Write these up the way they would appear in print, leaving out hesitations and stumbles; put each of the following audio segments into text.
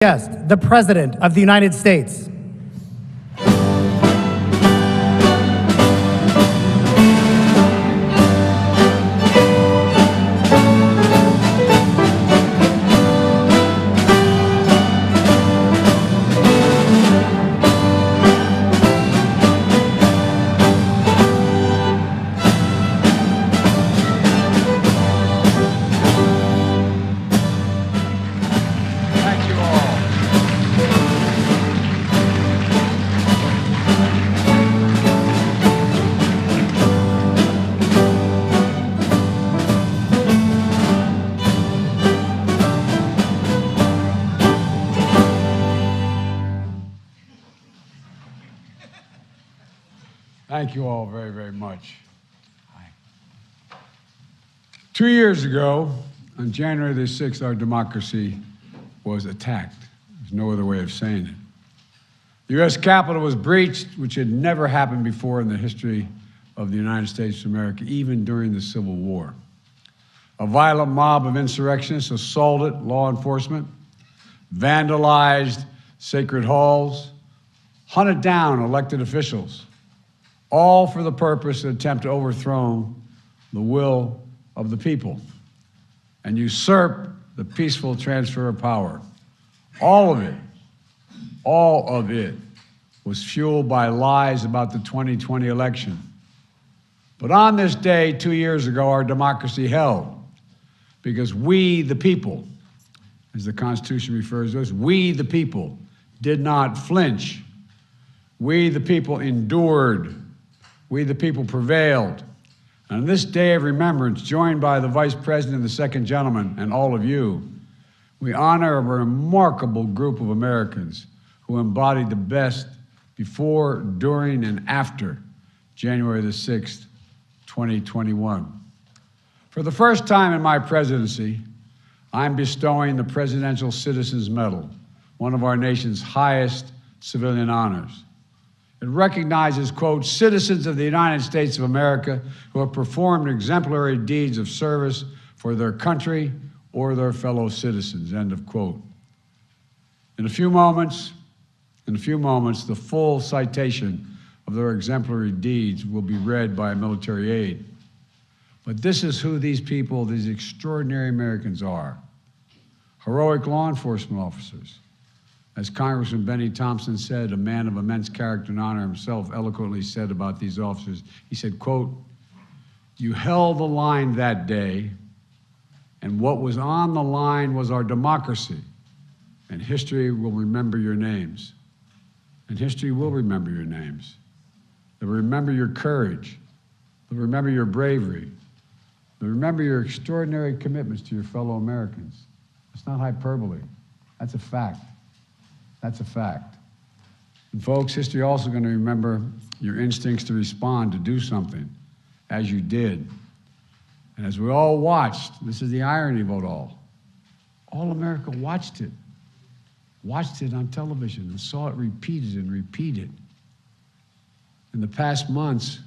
guest, the President of the United States. Thank you all very, very much. Hi. 2 years ago, on January the 6th, our democracy was attacked. There's no other way of saying it. The U.S. Capitol was breached, which had never happened before in the history of the United States of America, even during the Civil War. A violent mob of insurrectionists assaulted law enforcement, vandalized sacred halls, hunted down elected officials, all for the purpose to attempt to overthrow the will of the people and usurp the peaceful transfer of power. All of it was fueled by lies about the 2020 election. But on this day, 2 years ago, our democracy held, because we, the people, as the Constitution refers to us, we, the people, did not flinch. We, the people, endured. We, the people, prevailed. And on this day of remembrance, joined by the Vice President and the Second Gentleman and all of you, we honor a remarkable group of Americans who embodied the best before, during, and after January the 6th, 2021. For the first time in my presidency, I'm bestowing the Presidential Citizens Medal, one of our nation's highest civilian honors. It recognizes, quote, citizens of the United States of America who have performed exemplary deeds of service for their country or their fellow citizens, end of quote. In a few moments, the full citation of their exemplary deeds will be read by a military aide. But this is who these people, these extraordinary Americans are. Heroic law enforcement officers. As Congressman Benny Thompson said, a man of immense character and honor himself eloquently said about these officers, he said, quote, you held the line that day, and what was on the line was our democracy, and history will remember your names. And history will remember your names. They'll remember your courage. They'll remember your bravery. They'll remember your extraordinary commitments to your fellow Americans. It's not hyperbole. That's a fact. That's a fact. And folks, history also going to remember your instincts to respond, to do something, as you did. And as we all watched, this is the irony of it all America watched it on television and saw it repeated and repeated. In the past months,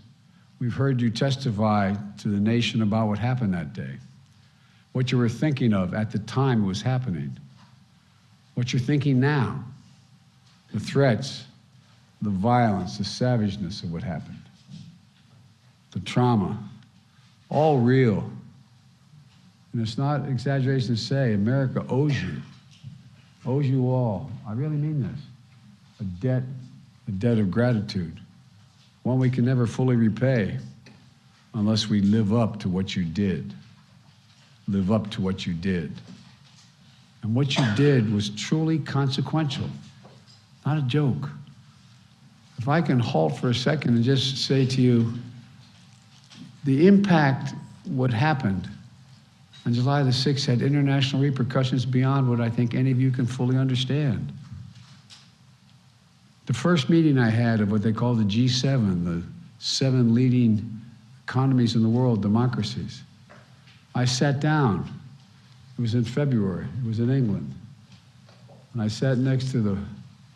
we've heard you testify to the nation about what happened that day, what you were thinking of at the time it was happening, what you're thinking now, the threats, the violence, the savageness of what happened, the trauma, all real. And it's not exaggeration to say, America owes you all, I really mean this, a debt of gratitude, one we can never fully repay unless we live up to what you did. Live up to what you did. And what you did was truly consequential, not a joke. If I can halt for a second and just say to you, the impact, what happened on July the 6th had international repercussions beyond what I think any of you can fully understand. The first meeting I had of what they call the G7, the 7 leading economies in the world, democracies, I sat down. It was in February. It was in England. And I sat next to the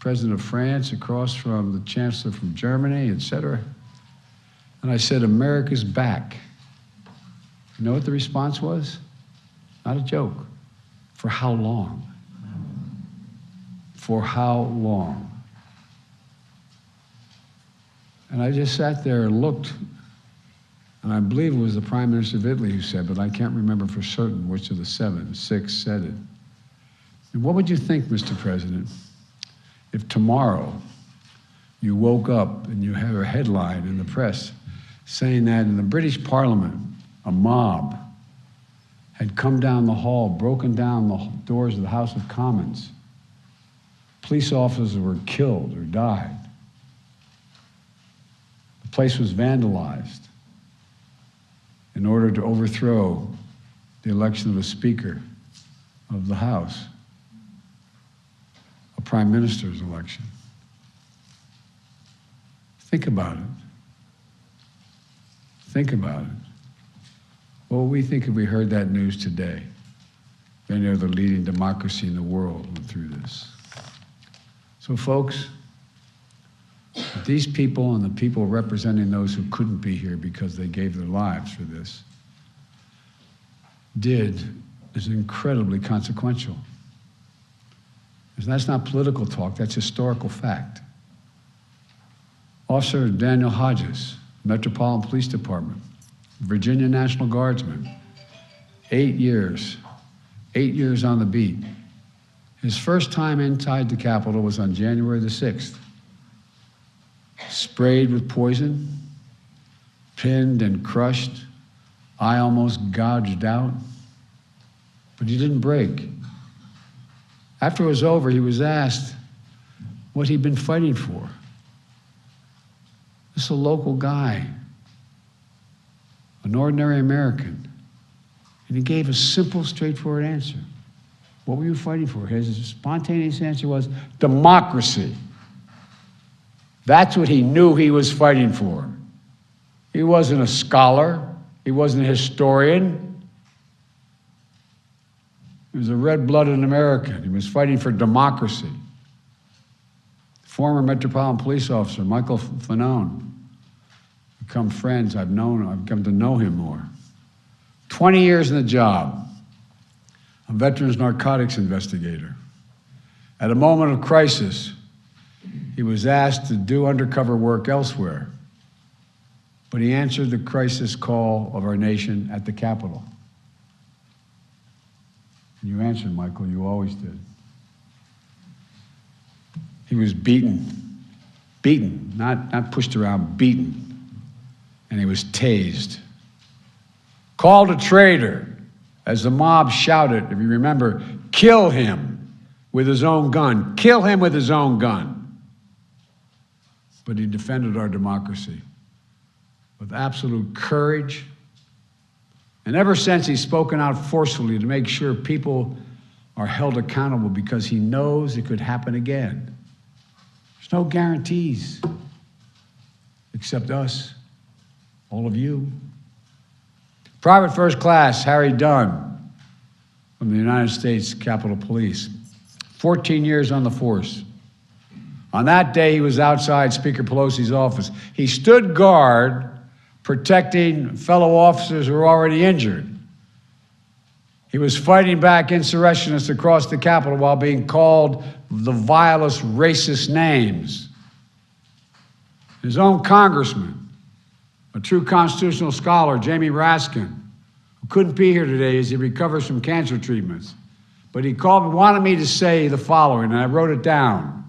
President of France, across from the Chancellor from Germany, et cetera. And I said, America's back. You know what the response was? Not a joke. For how long? For how long? And I just sat there and looked, and I believe it was the Prime Minister of Italy who said, but I can't remember for certain which of the six said it. And what would you think, Mr. President, if tomorrow you woke up and you have a headline in the press saying that in the British Parliament, a mob had come down the hall, broken down the doors of the House of Commons. Police officers were killed or died. The place was vandalized in order to overthrow the election of a Speaker of the House, a Prime Minister's election. Think about it. Think about it. What would we think if we heard that news today? Any other leading democracy in the world went through this. So folks, these people and the people representing those who couldn't be here because they gave their lives for this is incredibly consequential. And that's not political talk, that's historical fact. Officer Daniel Hodges, Metropolitan Police Department, Virginia National Guardsman, 8 years on the beat. His first time inside the Capitol was on January the 6th. Sprayed with poison, pinned and crushed, eye almost gouged out, but he didn't break. After it was over, he was asked what he'd been fighting for. This is a local guy, an ordinary American, and he gave a simple, straightforward answer. What were you fighting for? His spontaneous answer was democracy. That's what he knew he was fighting for. He wasn't a scholar. He wasn't a historian. He was a red-blooded American. He was fighting for democracy. Former Metropolitan Police Officer Michael Fanone, become friends. I've come to know him more. 20 years in the job, a veterans narcotics investigator. At a moment of crisis, he was asked to do undercover work elsewhere, but he answered the crisis call of our nation at the Capitol. And you answered, Michael, you always did. He was beaten, not pushed around, beaten, and he was tased. Called a traitor as the mob shouted, if you remember, kill him with his own gun, kill him with his own gun. But he defended our democracy with absolute courage. And ever since, he's spoken out forcefully to make sure people are held accountable because he knows it could happen again. There's no guarantees, except us, all of you. Private First Class Harry Dunn from the United States Capitol Police, 14 years on the force. On that day, he was outside Speaker Pelosi's office. He stood guard, protecting fellow officers who were already injured. He was fighting back insurrectionists across the Capitol while being called the vilest racist names. His own congressman, a true constitutional scholar, Jamie Raskin, who couldn't be here today as he recovers from cancer treatments, but he called and wanted me to say the following, and I wrote it down.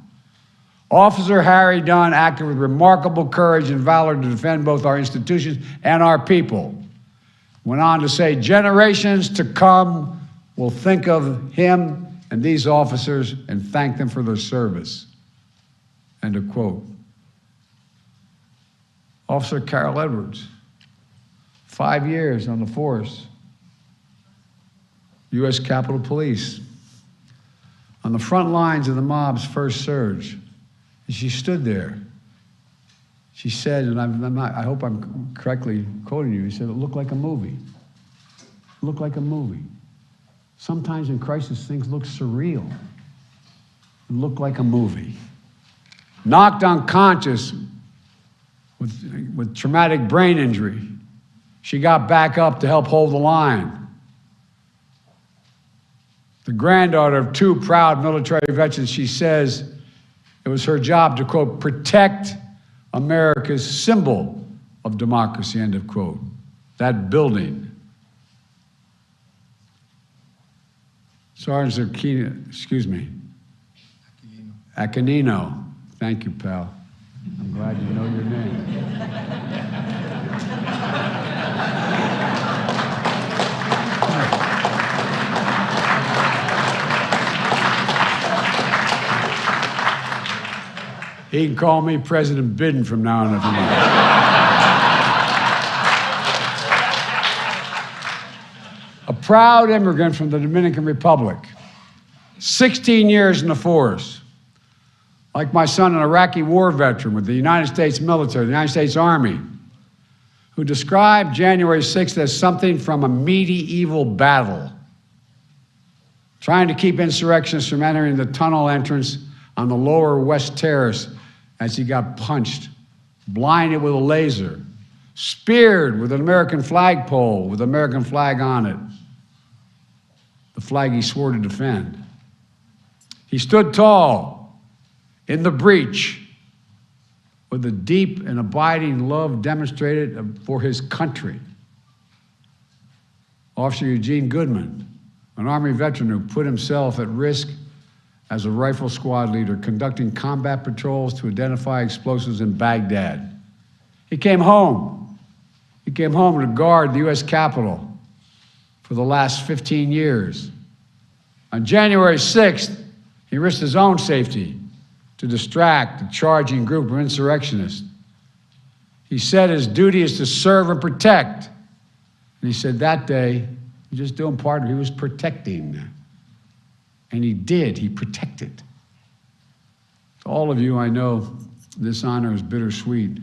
Officer Harry Dunn acted with remarkable courage and valor to defend both our institutions and our people. Went on to say, generations to come will think of him and these officers and thank them for their service. End of quote. Officer Carol Edwards, 5 years on the force. U.S. Capitol Police. On the front lines of the mob's first surge. And she stood there. She said, and I hope I'm correctly quoting you, he said, it looked like a movie. It looked like a movie. Sometimes in crisis, things look surreal. It looked like a movie. Knocked unconscious with traumatic brain injury. She got back up to help hold the line. The granddaughter of two proud military veterans, she says it was her job to, quote, protect America's symbol of democracy, end of quote. That building. Sergeant Aquino, excuse me. Aquino. Thank you, pal. I'm glad you know your name. He can call me President Biden from now on if he wants. A proud immigrant from the Dominican Republic, 16 years in the force. Like my son, an Iraqi war veteran with the United States military, the United States Army, who described January 6th as something from a medieval battle, trying to keep insurrectionists from entering the tunnel entrance on the lower West Terrace as he got punched, blinded with a laser, speared with an American flagpole with the American flag on it, the flag he swore to defend. He stood tall in the breach with a deep and abiding love demonstrated for his country. Officer Eugene Goodman, an Army veteran who put himself at risk as a rifle squad leader, conducting combat patrols to identify explosives in Baghdad. He came home. He came home to guard the U.S. Capitol for the last 15 years. On January 6th, he risked his own safety to distract a charging group of insurrectionists. He said his duty is to serve and protect. And he said that day, he was just doing part of it. He was protecting. And he did. He protected. To all of you, I know this honor is bittersweet.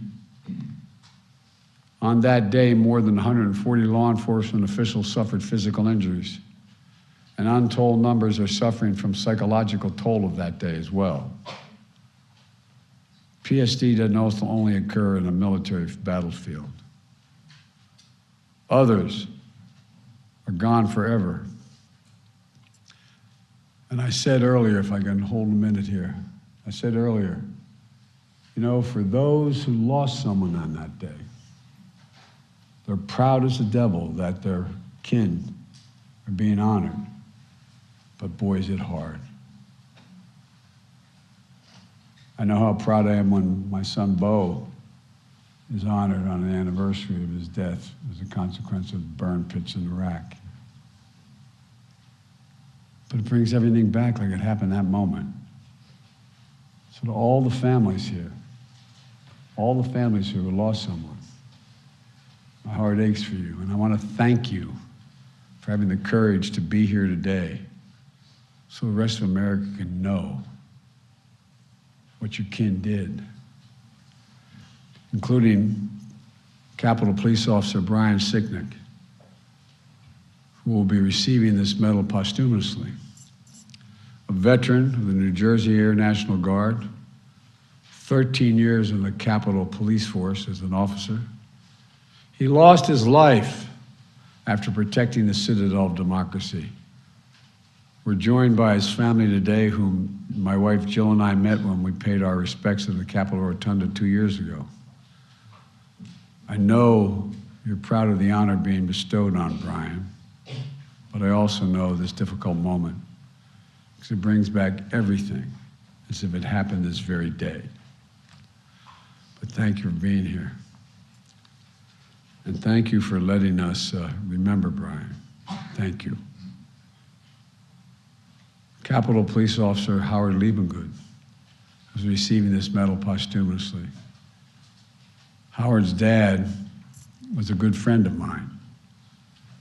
On that day, more than 140 law enforcement officials suffered physical injuries, and untold numbers are suffering from psychological toll of that day as well. PSD doesn't also only occur in a military battlefield. Others are gone forever. And I said earlier, if I can hold a minute here, I said earlier, you know, for those who lost someone on that day, they're proud as the devil that their kin are being honored. But boy, is it hard. I know how proud I am when my son Bo is honored on the anniversary of his death as a consequence of burn pits in Iraq. But it brings everything back like it happened that moment. So to all the families here, all the families who have lost someone, my heart aches for you, and I want to thank you for having the courage to be here today so the rest of America can know what your kin did, including Capitol Police Officer Brian Sicknick, who will be receiving this medal posthumously. A veteran of the New Jersey Air National Guard, 13 years in the Capitol Police Force as an officer. He lost his life after protecting the citadel of democracy. We're joined by his family today, whom my wife Jill and I met when we paid our respects at the Capitol Rotunda 2 years ago. I know you're proud of the honor being bestowed on Brian, but I also know this difficult moment because it brings back everything as if it happened this very day. But thank you for being here. And thank you for letting us remember Brian. Thank you. Capitol Police Officer Howard Liebengood is receiving this medal posthumously. Howard's dad was a good friend of mine.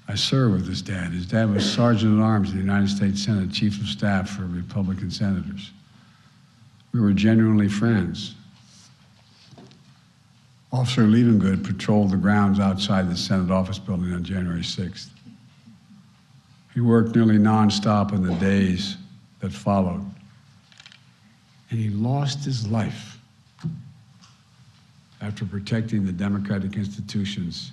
I served with his dad. His dad was Sergeant at Arms in the United States Senate, Chief of Staff for Republican senators. We were genuinely friends. Officer Liebengood patrolled the grounds outside the Senate office building on January 6th. He worked nearly nonstop in the days that followed, and he lost his life after protecting the democratic institutions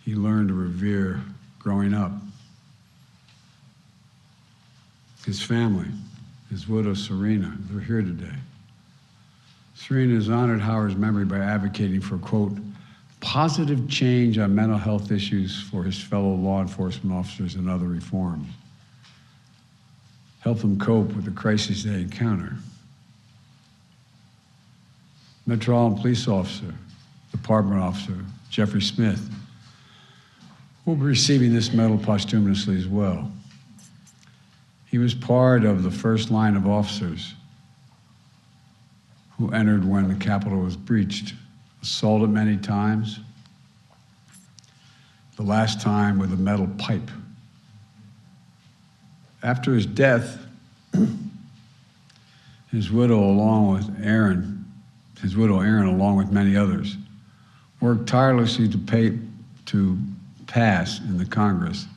he learned to revere growing up. his family, his widow, Serena. They're here today. Serena has honored Howard's memory by advocating for, quote, positive change on mental health issues for his fellow law enforcement officers and other reforms. Help them cope with the crises they encounter. Metropolitan Police Officer, Department Officer Jeffrey Smith will be receiving this medal posthumously as well. He was part of the first line of officers who entered when the Capitol was breached, assaulted many times, the last time with a metal pipe. After his death, his widow, along with Aaron, along with many others, worked tirelessly to pass in the Congress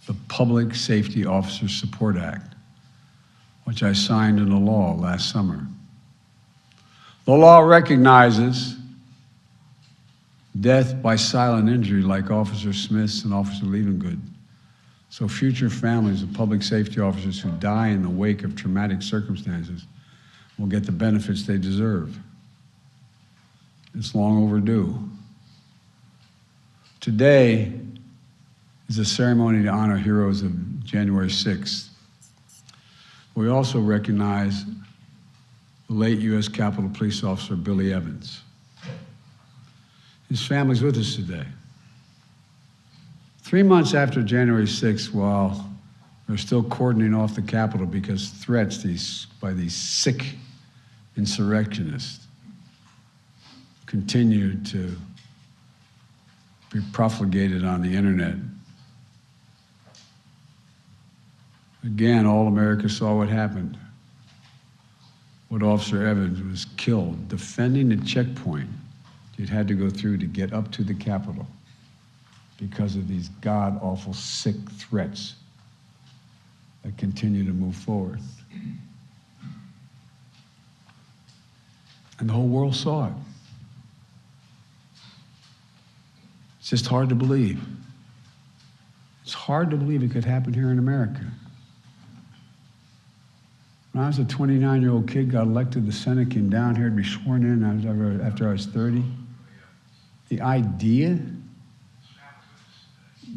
the Public Safety Officers Support Act, which I signed into law last summer. The law recognizes death by silent injury like Officer Smith's and Officer Levengood, so future families of public safety officers who die in the wake of traumatic circumstances will get the benefits they deserve. It's long overdue. Today is a ceremony to honor heroes of January 6th. We also recognize the late U.S. Capitol Police Officer Billy Evans. His family's with us today. 3 months after January 6th, while they're still cordoning off the Capitol because threats by these sick insurrectionists continued to be profligated on the internet. Again, all America saw what happened. What Officer Evans was killed defending the checkpoint he'd had to go through to get up to the Capitol because of these god-awful sick threats that continue to move forward. And the whole world saw it. It's just hard to believe. It's hard to believe it could happen here in America. When I was a 29-year-old kid, got elected to the Senate, came down here to be sworn in after I was 30. The idea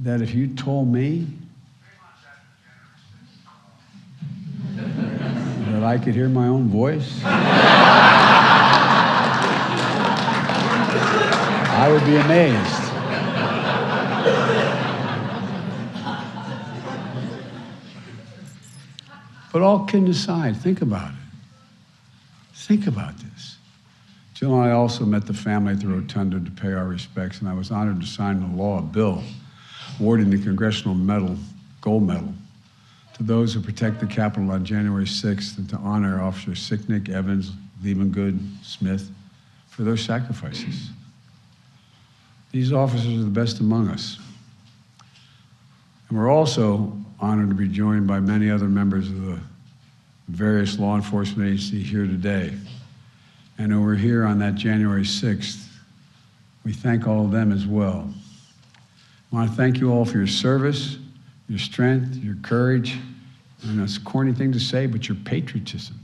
that if you told me that I could hear my own voice, I would be amazed. But all kidding aside, think about it. Think about this. Jill and I also met the family at the Rotunda to pay our respects, and I was honored to sign into law a bill awarding the Congressional Medal, Gold Medal, to those who protect the Capitol on January 6th and to honor Officers Sicknick, Evans, Levengood, Smith for their sacrifices. These officers are the best among us. And we're also honored to be joined by many other members of the various law enforcement agencies here today. And who were here on that January 6th. We thank all of them as well. I want to thank you all for your service, your strength, your courage, and it's a corny thing to say, but your patriotism.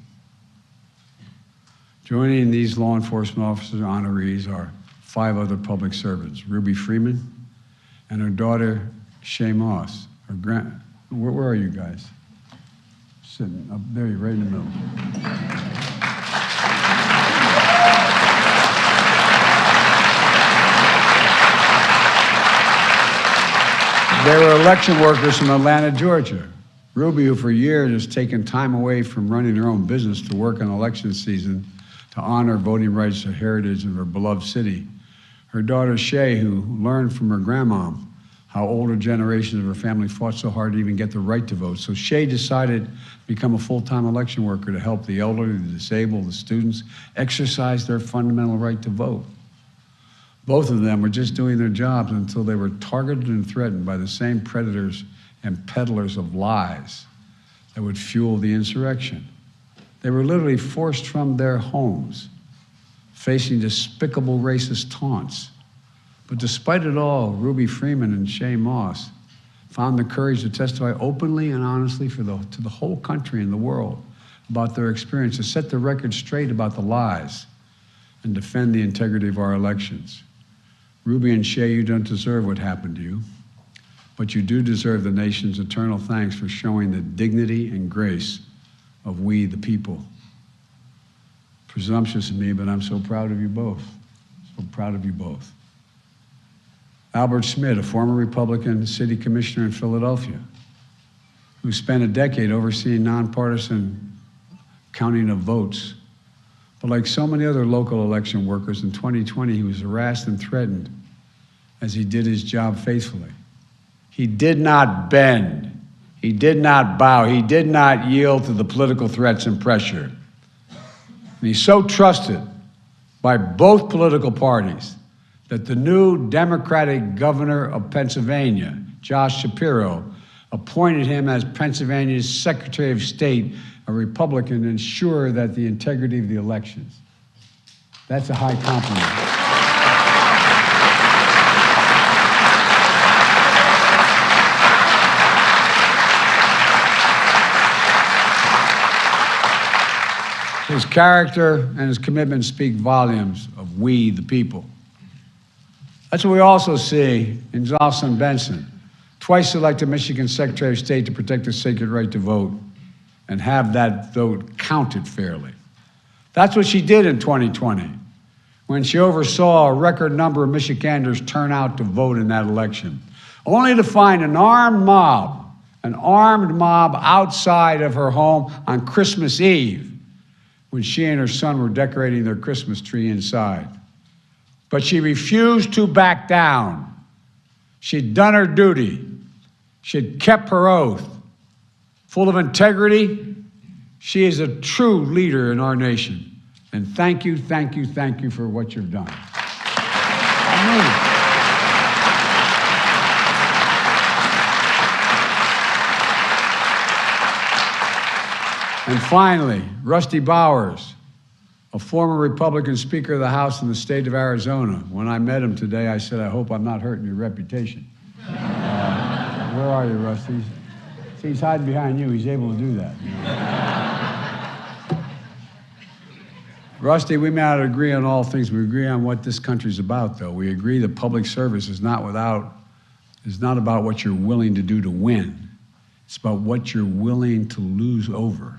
Joining these law enforcement officers honorees are 5 other public servants, Ruby Freeman and her daughter, Shay Moss. Where are you guys? Sitting up there, you're right in the middle. They were election workers from Atlanta, Georgia. Ruby, who for years has taken time away from running her own business to work in election season to honor voting rights and heritage of her beloved city. Her daughter, Shay, who learned from her grandma how older generations of her family fought so hard to even get the right to vote. So Shay decided to become a full-time election worker to help the elderly, the disabled, the students exercise their fundamental right to vote. Both of them were just doing their jobs until they were targeted and threatened by the same predators and peddlers of lies that would fuel the insurrection. They were literally forced from their homes, facing despicable racist taunts. But despite it all, Ruby Freeman and Shay Moss found the courage to testify openly and honestly to the whole country and the world about their experience, to set the record straight about the lies and defend the integrity of our elections. Ruby and Shay, you don't deserve what happened to you, but you do deserve the nation's eternal thanks for showing the dignity and grace of we, the people. Presumptuous of me, but I'm so proud of you both. So proud of you both. Albert Schmidt, a former Republican city commissioner in Philadelphia, who spent a decade overseeing nonpartisan counting of votes. But like so many other local election workers, in 2020, he was harassed and threatened as he did his job faithfully. He did not bend. He did not bow. He did not yield to the political threats and pressure. And he's so trusted by both political parties that the new Democratic governor of Pennsylvania, Josh Shapiro, appointed him as Pennsylvania's Secretary of State, a Republican, to ensure that the integrity of the elections. That's a high compliment. His character and his commitment speak volumes of we, the people. That's what we also see in Jocelyn Benson, twice elected Michigan Secretary of State to protect the sacred right to vote and have that vote counted fairly. That's what she did in 2020, when she oversaw a record number of Michiganders turn out to vote in that election, only to find an armed mob outside of her home on Christmas Eve, when she and her son were decorating their Christmas tree inside. But she refused to back down. She'd done her duty. She'd kept her oath. Full of integrity, she is a true leader in our nation. And thank you, thank you, thank you for what you've done. And finally, Rusty Bowers, a former Republican Speaker of the House in the state of Arizona. When I met him today, I said, I hope I'm not hurting your reputation. Where are you, Rusty? See, he's hiding behind you. He's able to do that. Rusty, we may not agree on all things. We agree on what this country's about, though. We agree that public service is not about what you're willing to do to win. It's about what you're willing to lose over.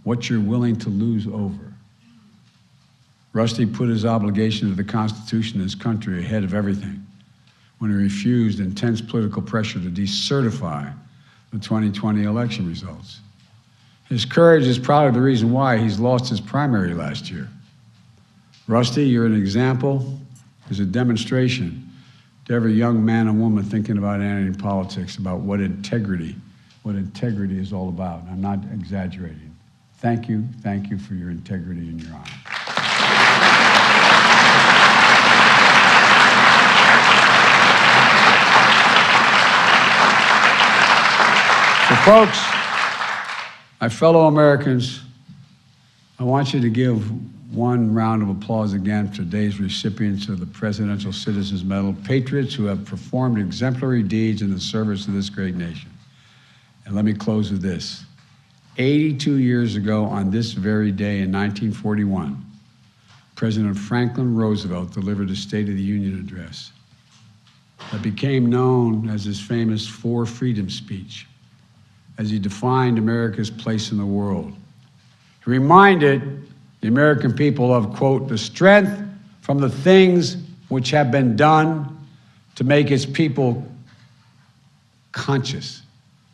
What you're willing to lose over. Rusty put his obligation to the Constitution and his country ahead of everything when he refused intense political pressure to decertify the 2020 election results. His courage is probably the reason why he's lost his primary last year. Rusty, you're an example, is a demonstration to every young man and woman thinking about entering politics, about what integrity is all about. I'm not exaggerating. Thank you for your integrity and your honor. So folks, my fellow Americans, I want you to give one round of applause again for today's recipients of the Presidential Citizens Medal, patriots who have performed exemplary deeds in the service of this great nation. And let me close with this. 82 years ago on this very day in 1941, President Franklin Roosevelt delivered a State of the Union address that became known as his famous Four Freedoms speech, as he defined America's place in the world. He reminded the American people of, quote, the strength from the things which have been done to make its people conscious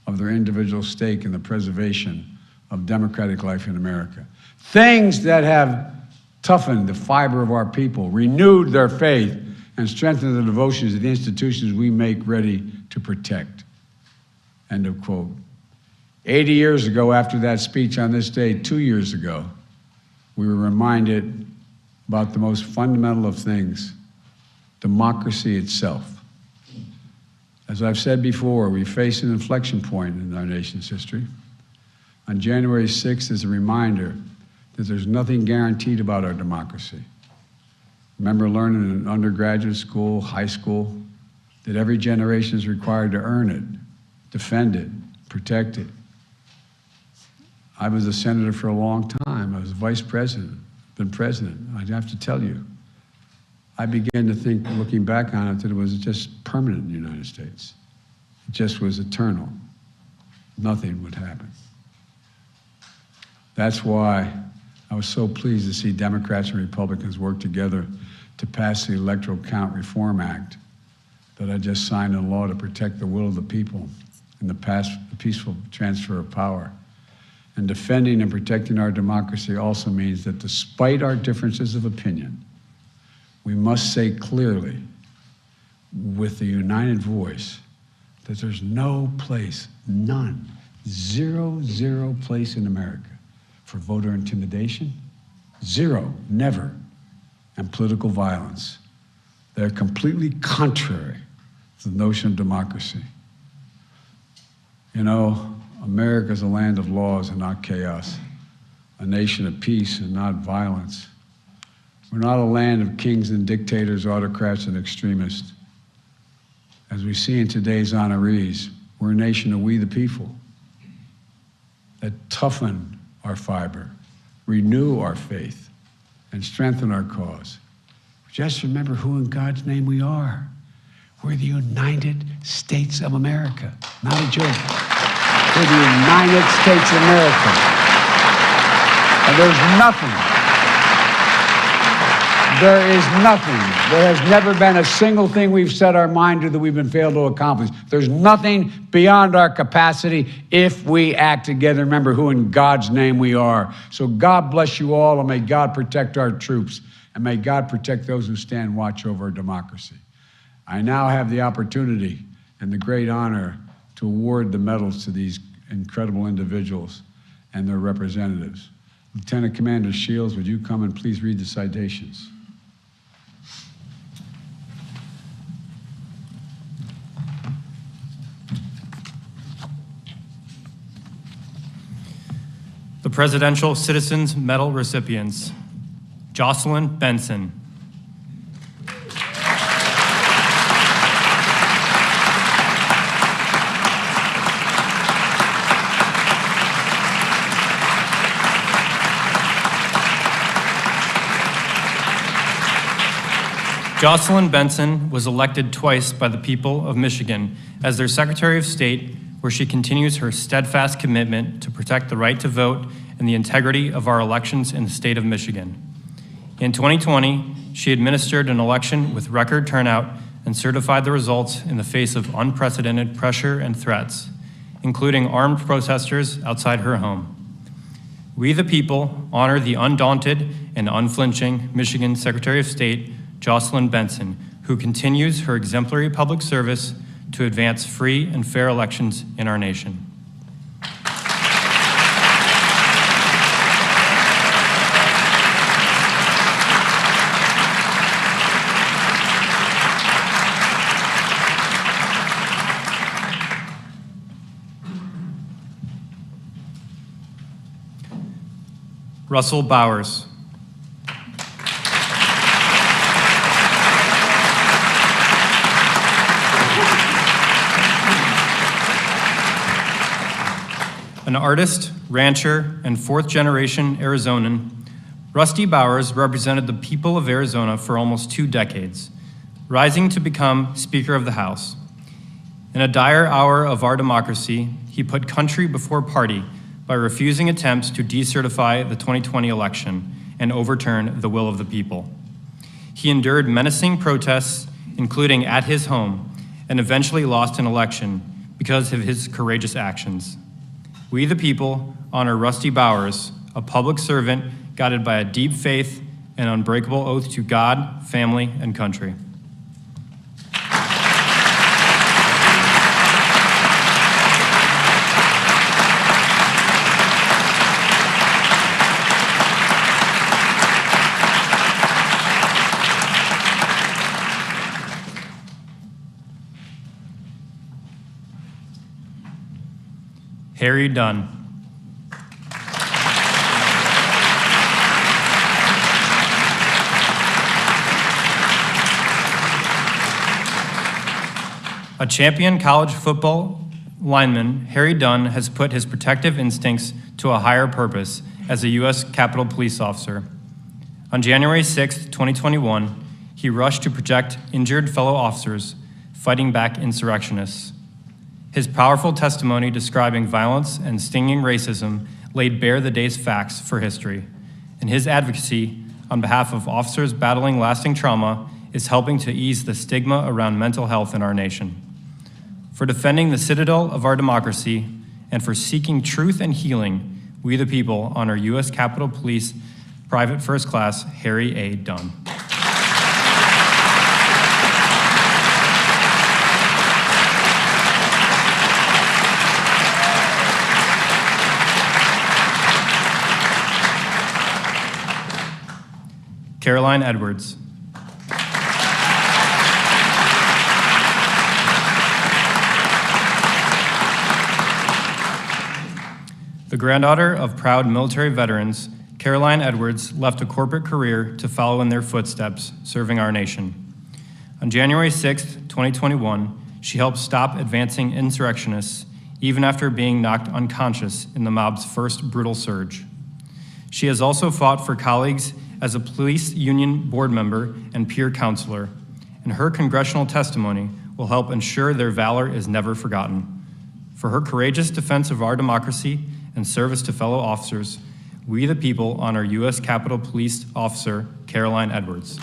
of their individual stake in the preservation of democratic life in America. Things that have toughened the fiber of our people, renewed their faith, and strengthened the devotions of the institutions we make ready to protect. End of quote. 80 years ago, after that speech on this day, 2 years ago, we were reminded about the most fundamental of things, democracy itself. As I've said before, we face an inflection point in our nation's history. On January 6th is a reminder that there's nothing guaranteed about our democracy. I remember learning in undergraduate school, high school, that every generation is required to earn it, defend it, protect it. I was a senator for a long time. I was vice president, been president. I'd have to tell you, I began to think, looking back on it, that it was just permanent in the United States. It just was eternal. Nothing would happen. That's why I was so pleased to see Democrats and Republicans work together to pass the Electoral Count Reform Act that I just signed into law to protect the will of the people and the peaceful transfer of power. And defending and protecting our democracy also means that despite our differences of opinion, we must say clearly, with a united voice, that there's no place, none, zero place in America for voter intimidation, zero, never, and political violence. They're completely contrary to the notion of democracy. You know, America is a land of laws and not chaos, a nation of peace and not violence. We're not a land of kings and dictators, autocrats and extremists. As we see in today's honorees, we're a nation of we the people that toughen our fiber, renew our faith, and strengthen our cause. Just remember who in God's name we are. We're the United States of America, not a joke. We're the United States of America. And there's nothing. There is nothing. There has never been a single thing we've set our mind to that we've been failed to accomplish. There's nothing beyond our capacity if we act together. Remember who in God's name we are. So God bless you all, and may God protect our troops, and may God protect those who stand watch over our democracy. I now have the opportunity and the great honor to award the medals to these incredible individuals and their representatives. Lieutenant Commander Shields, would you come and please read the citations? The Presidential Citizens Medal recipients: Jocelyn Benson, Jocelyn Benson was elected twice by the people of Michigan as their Secretary of State, where she continues her steadfast commitment to protect the right to vote and the integrity of our elections in the state of Michigan. In 2020, she administered an election with record turnout and certified the results in the face of unprecedented pressure and threats, including armed protesters outside her home. We the people honor the undaunted and unflinching Michigan Secretary of State, Jocelyn Benson, who continues her exemplary public service to advance free and fair elections in our nation. Russell Bowers. An artist, rancher, and fourth-generation Arizonan, Rusty Bowers represented the people of Arizona for almost 2 decades, rising to become Speaker of the House. In a dire hour of our democracy, he put country before party by refusing attempts to decertify the 2020 election and overturn the will of the people. He endured menacing protests, including at his home, and eventually lost an election because of his courageous actions. We the people honor Rusty Bowers, a public servant guided by a deep faith and unbreakable oath to God, family, and country. Harry Dunn. A champion college football lineman, Harry Dunn has put his protective instincts to a higher purpose as a U.S. Capitol Police officer. On January 6, 2021, he rushed to protect injured fellow officers fighting back insurrectionists. His powerful testimony describing violence and stinging racism laid bare the day's facts for history, and his advocacy on behalf of officers battling lasting trauma is helping to ease the stigma around mental health in our nation. For defending the citadel of our democracy and for seeking truth and healing, we the people honor U.S. Capitol Police Private First Class Harry A. Dunn. Caroline Edwards. The granddaughter of proud military veterans, Caroline Edwards left a corporate career to follow in their footsteps, serving our nation. On January 6, 2021, she helped stop advancing insurrectionists even after being knocked unconscious in the mob's first brutal surge. She has also fought for colleagues as a police union board member and peer counselor, and her congressional testimony will help ensure their valor is never forgotten. For her courageous defense of our democracy and service to fellow officers, we the people honor U.S. Capitol Police Officer Caroline Edwards.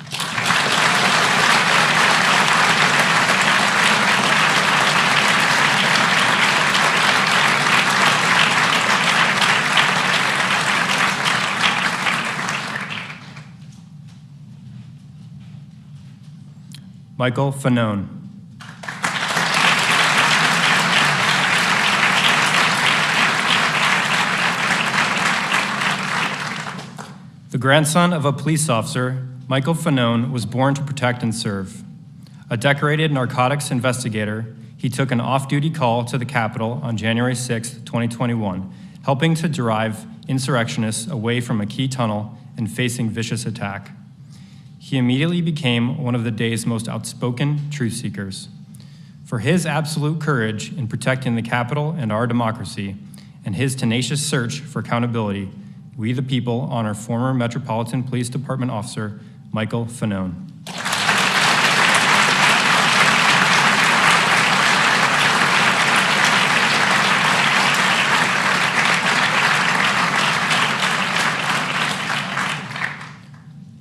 Michael Fanone. The grandson of a police officer, Michael Fanone was born to protect and serve. A decorated narcotics investigator, he took an off-duty call to the Capitol on January 6, 2021, helping to drive insurrectionists away from a key tunnel and facing vicious attack. He immediately became one of the day's most outspoken truth seekers. For his absolute courage in protecting the Capitol and our democracy, and his tenacious search for accountability, we the people honor former Metropolitan Police Department officer Michael Fanone.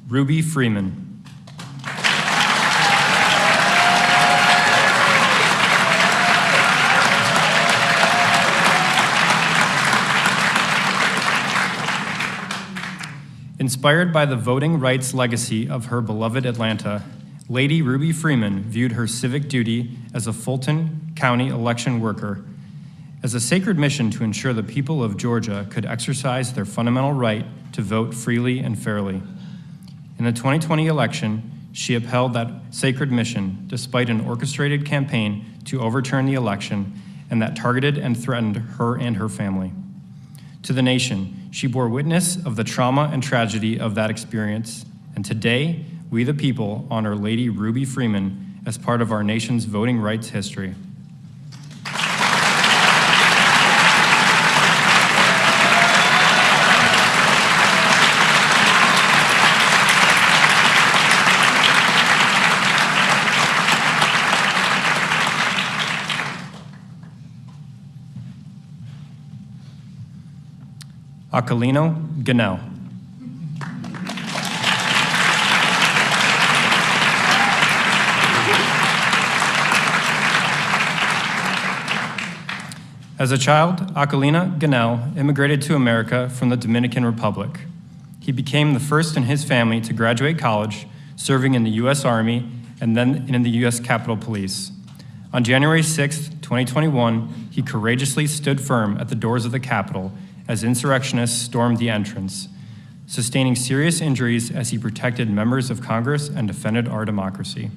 Ruby Freeman. Inspired by the voting rights legacy of her beloved Atlanta, Lady Ruby Freeman viewed her civic duty as a Fulton County election worker as a sacred mission to ensure the people of Georgia could exercise their fundamental right to vote freely and fairly. In the 2020 election, she upheld that sacred mission despite an orchestrated campaign to overturn the election and that targeted and threatened her and her family. To the nation, she bore witness of the trauma and tragedy of that experience, and today, we the people honor Lady Ruby Freeman as part of our nation's voting rights history. Aquilino Ganell. As a child, Aquilino Ganell immigrated to America from the Dominican Republic. He became the first in his family to graduate college, serving in the U.S. Army and then in the U.S. Capitol Police. On January 6, 2021, he courageously stood firm at the doors of the Capitol as insurrectionists stormed the entrance, sustaining serious injuries as he protected members of Congress and defended our democracy.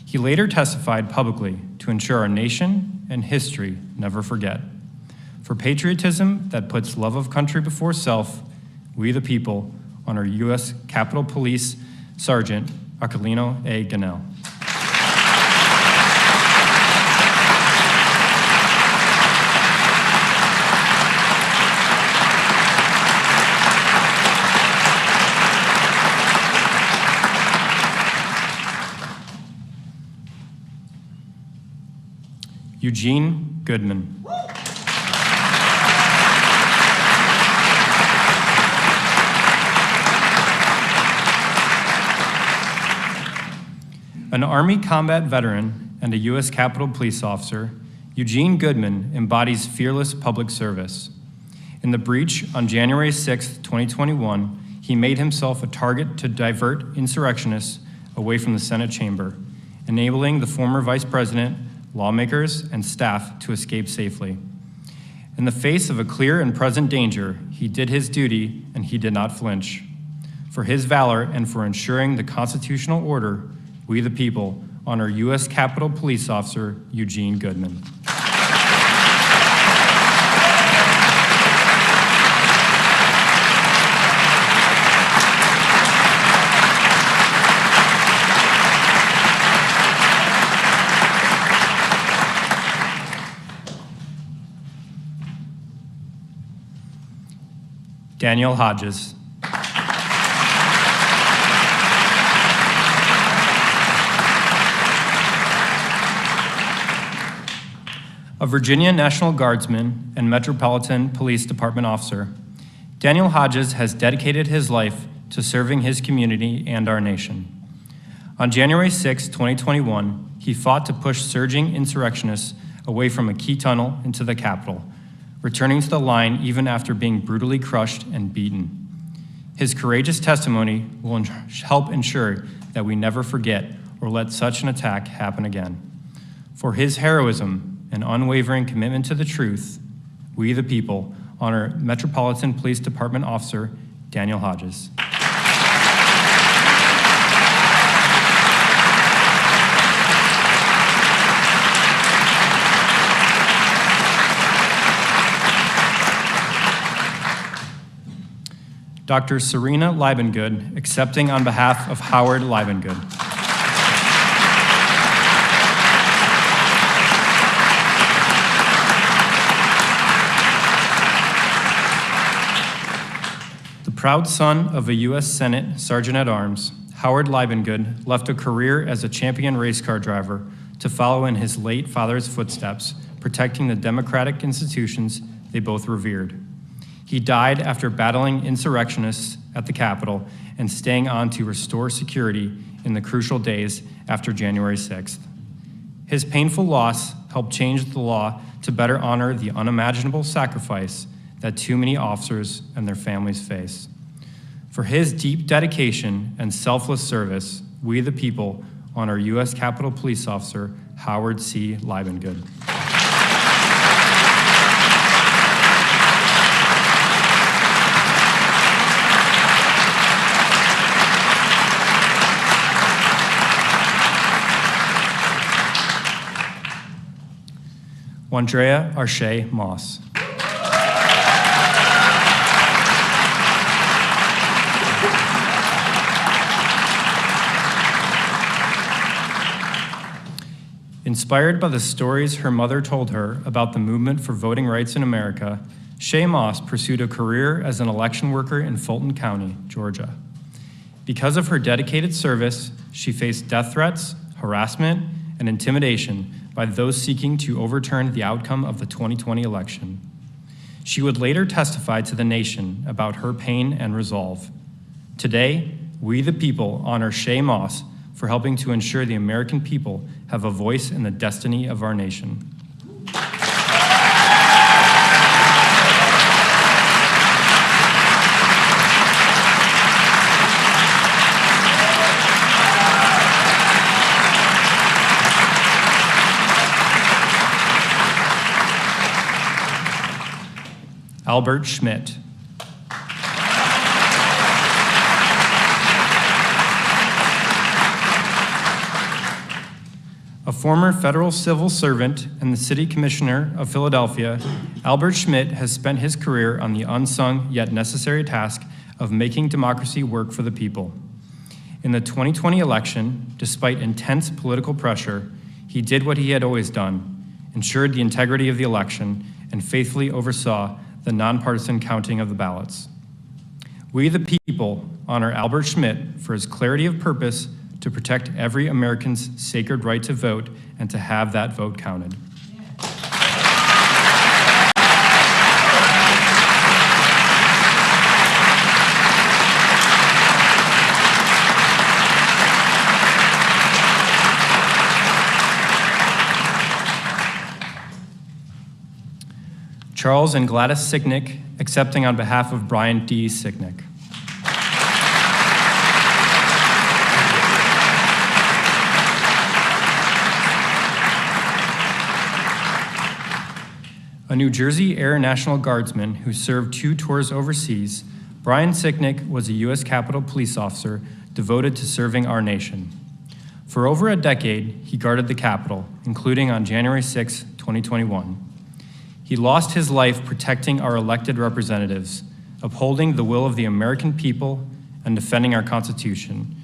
He later testified publicly to ensure our nation and history never forget. For patriotism that puts love of country before self, we the people honor U.S. Capitol Police Sergeant Aquilino A. Ganell. Eugene Goodman. An Army combat veteran and a U.S. Capitol Police officer, Eugene Goodman embodies fearless public service. In the breach on January 6, 2021, he made himself a target to divert insurrectionists away from the Senate chamber, enabling the former vice president, lawmakers, and staff to escape safely. In the face of a clear and present danger, he did his duty and he did not flinch. For his valor and for ensuring the constitutional order, we the people honor U.S. Capitol Police Officer Eugene Goodman. Daniel Hodges. A Virginia National Guardsman and Metropolitan Police Department officer, Daniel Hodges has dedicated his life to serving his community and our nation. On January 6, 2021, he fought to push surging insurrectionists away from a key tunnel into the Capitol, returning to the line even after being brutally crushed and beaten. His courageous testimony will help ensure that we never forget or let such an attack happen again. For his heroism and unwavering commitment to the truth, we the people honor Metropolitan Police Department Officer Daniel Hodges. Dr. Serena Liebengood, accepting on behalf of Howard Liebengood. The proud son of a U.S. Senate Sergeant-at-Arms, Howard Liebengood left a career as a champion race car driver to follow in his late father's footsteps, protecting the democratic institutions they both revered. He died after battling insurrectionists at the Capitol and staying on to restore security in the crucial days after January 6th. His painful loss helped change the law to better honor the unimaginable sacrifice that too many officers and their families face. For his deep dedication and selfless service, we the people honor U.S. Capitol Police Officer Howard C. Liebengood. Wandrea Arshay Moss. Inspired by the stories her mother told her about the movement for voting rights in America, Shay Moss pursued a career as an election worker in Fulton County, Georgia. Because of her dedicated service, she faced death threats, harassment, and intimidation by those seeking to overturn the outcome of the 2020 election. She would later testify to the nation about her pain and resolve. Today, we the people honor Shay Moss for helping to ensure the American people have a voice in the destiny of our nation. Albert Schmidt. A former federal civil servant and the city commissioner of Philadelphia, Albert Schmidt has spent his career on the unsung yet necessary task of making democracy work for the people. In the 2020 election, despite intense political pressure, he did what he had always done, ensured the integrity of the election, and faithfully oversaw the nonpartisan counting of the ballots. We the people honor Albert Schmidt for his clarity of purpose to protect every American's sacred right to vote and to have that vote counted. Charles and Gladys Sicknick, accepting on behalf of Brian D. Sicknick. A New Jersey Air National Guardsman who served 2 tours overseas, Brian Sicknick was a U.S. Capitol police officer devoted to serving our nation. For over a decade, he guarded the Capitol, including on January 6, 2021. He lost his life protecting our elected representatives, upholding the will of the American people, and defending our Constitution.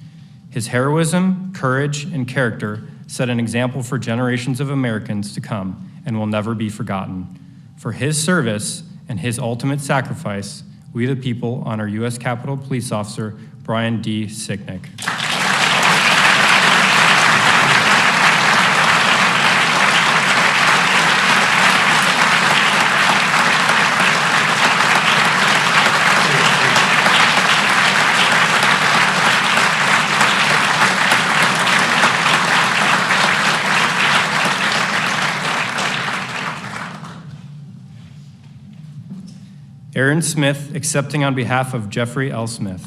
His heroism, courage, and character set an example for generations of Americans to come and will never be forgotten. For his service and his ultimate sacrifice, we the people honor U.S. Capitol Police Officer Brian D. Sicknick. Aaron Smith, accepting on behalf of Jeffrey L. Smith.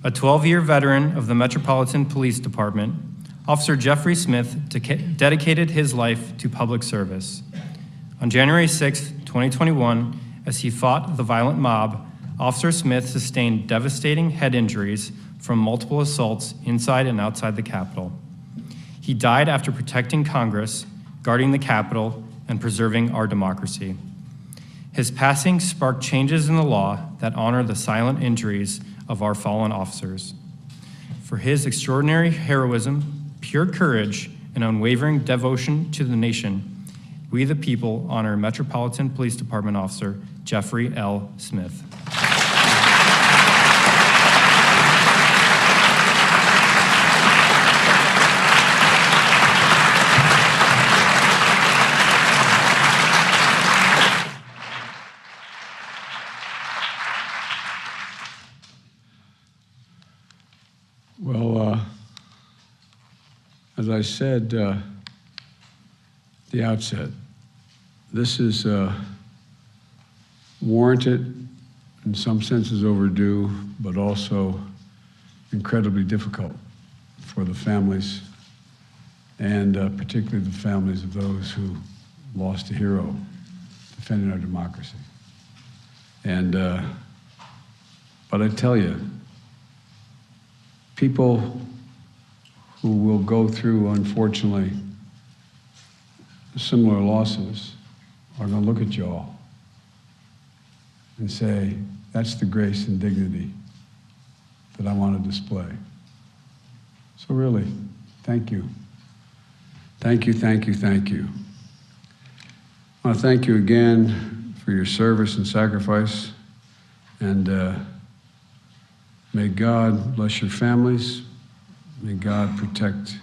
A 12-year veteran of the Metropolitan Police Department, Officer Jeffrey Smith dedicated his life to public service. On January 6, 2021, as he fought the violent mob, Officer Smith sustained devastating head injuries from multiple assaults inside and outside the Capitol. He died after protecting Congress, guarding the Capitol, and preserving our democracy. His passing sparked changes in the law that honor the silent injuries of our fallen officers. For his extraordinary heroism, pure courage, and unwavering devotion to the nation, we the people honor Metropolitan Police Department Officer Jeffrey L. Smith. Well, as I said at the outset, this is warranted, in some senses overdue, but also incredibly difficult for the families, and particularly the families of those who lost a hero defending our democracy. And, but I tell you, people who will go through, unfortunately, similar losses are going to look at y'all and say, that's the grace and dignity that I want to display. So really, thank you. Thank you, thank you, thank you. I want to thank you again for your service and sacrifice, and may God bless your families. May God protect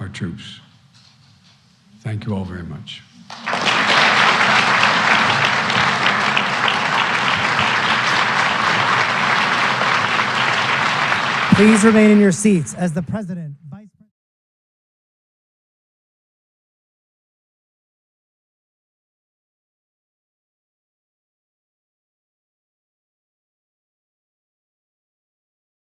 our troops. Thank you all very much. Please remain in your seats as the President